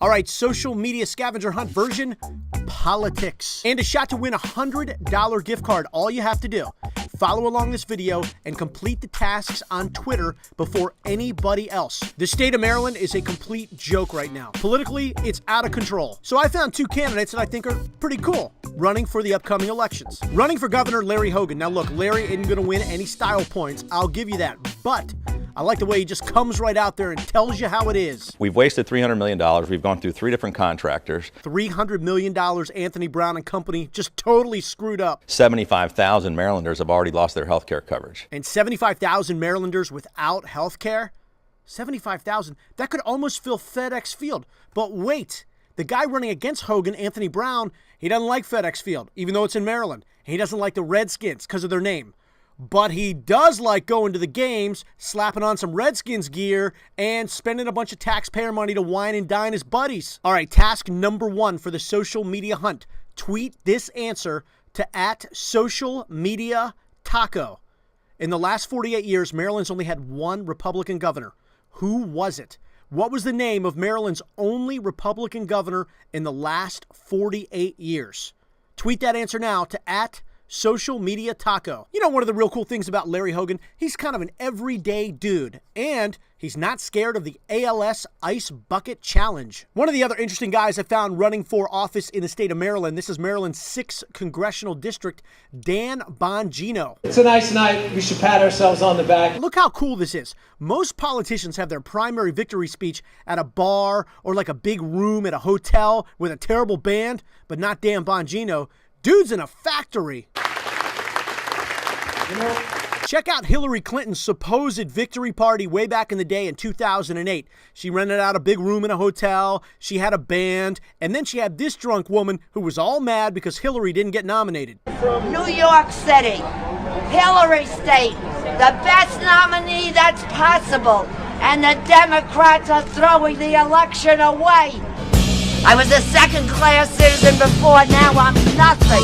All right, social media scavenger hunt version, politics. And a shot to win a $100 gift card. All you have to do, follow along this video and complete the tasks on Twitter before anybody else. The state of Maryland is a complete joke right now. Politically, it's out of control. So I found two candidates that I think are pretty cool running for the upcoming elections. Running for governor, Larry Hogan. Now look, Larry isn't going to win any style points. I'll give you that. But I like the way he just comes right out there and tells you how it is. We've wasted $300 million. We've gone through 3 different contractors. $300 million Anthony Brown and company just totally screwed up. 75,000 Marylanders have already lost their health care coverage. And 75,000 Marylanders without health care? 75,000? That could almost fill FedEx Field. But wait, the guy running against Hogan, Anthony Brown, he doesn't like FedEx Field, even though it's in Maryland. He doesn't like the Redskins because of their name. But he does like going to the games, slapping on some Redskins gear, and spending a bunch of taxpayer money to wine and dine his buddies. All right, task number 1 for the social media hunt. Tweet this answer to @socialmediataco. In the last 48 years, Maryland's only had one Republican governor. Who was it? What was the name of Maryland's only Republican governor in the last 48 years? Tweet that answer now to @socialmediataco. You know, one of the real cool things about Larry Hogan, he's kind of an everyday dude, and he's not scared of the ALS Ice Bucket Challenge. One of the other interesting guys I found running for office in the state of Maryland, this is Maryland's 6th congressional district, Dan Bongino. It's a nice night. We should pat ourselves on the back. Look how cool this is. Most politicians have their primary victory speech at a bar or like a big room at a hotel with a terrible band, but not Dan Bongino. Dude's in a factory. You know, check out Hillary Clinton's supposed victory party way back in the day in 2008. She rented out a big room in a hotel, she had a band, and then she had this drunk woman who was all mad because Hillary didn't get nominated. New York City, Hillary State, the best nominee that's possible, and the Democrats are throwing the election away. I was a second-class citizen before, now I'm nothing.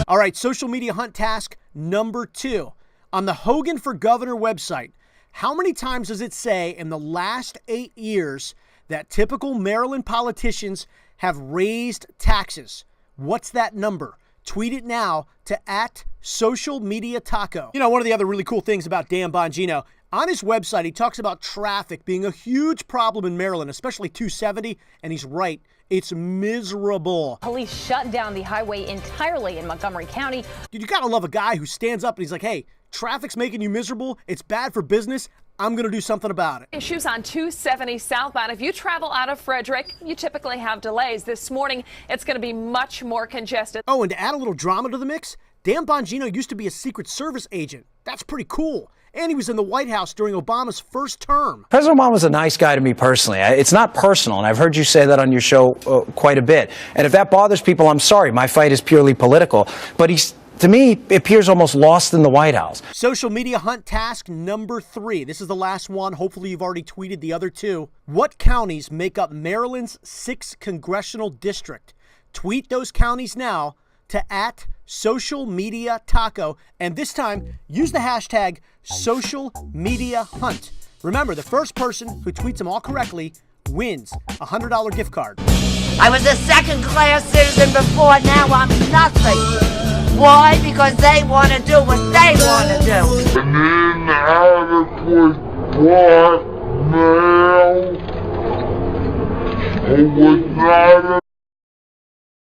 All right, social media hunt task number 2. On the Hogan for Governor website, how many times does it say in the last 8 years that typical Maryland politicians have raised taxes? What's that number? Tweet it now to @socialmediataco. You know, one of the other really cool things about Dan Bongino, on his website, he talks about traffic being a huge problem in Maryland, especially 270, and he's right. It's miserable. Police shut down the highway entirely in Montgomery County. Dude, you gotta love a guy who stands up and he's like, hey, traffic's making you miserable. It's bad for business. I'm going to do something about it. Issues on 270 southbound. If you travel out of Frederick, you typically have delays. This morning, it's going to be much more congested. Oh, and to add a little drama to the mix, Dan Bongino used to be a Secret Service agent. That's pretty cool. And he was in the White House during Obama's first term. President Obama's a nice guy to me personally. It's not personal, and I've heard you say that on your show quite a bit. And if that bothers people, I'm sorry. My fight is purely political. But he's, to me, appears almost lost in the White House. Social media hunt task number 3. This is the last one. Hopefully you've already tweeted the other 2. What counties make up Maryland's 6th congressional district? Tweet those counties now to @socialmediataco, and this time use the hashtag #socialmediahunt. Remember, the first person who tweets them all correctly wins a $100 gift card. I was a second-class citizen before, now I'm nothing. Why? Because they want to do what they want to do. An inadequate black male who would not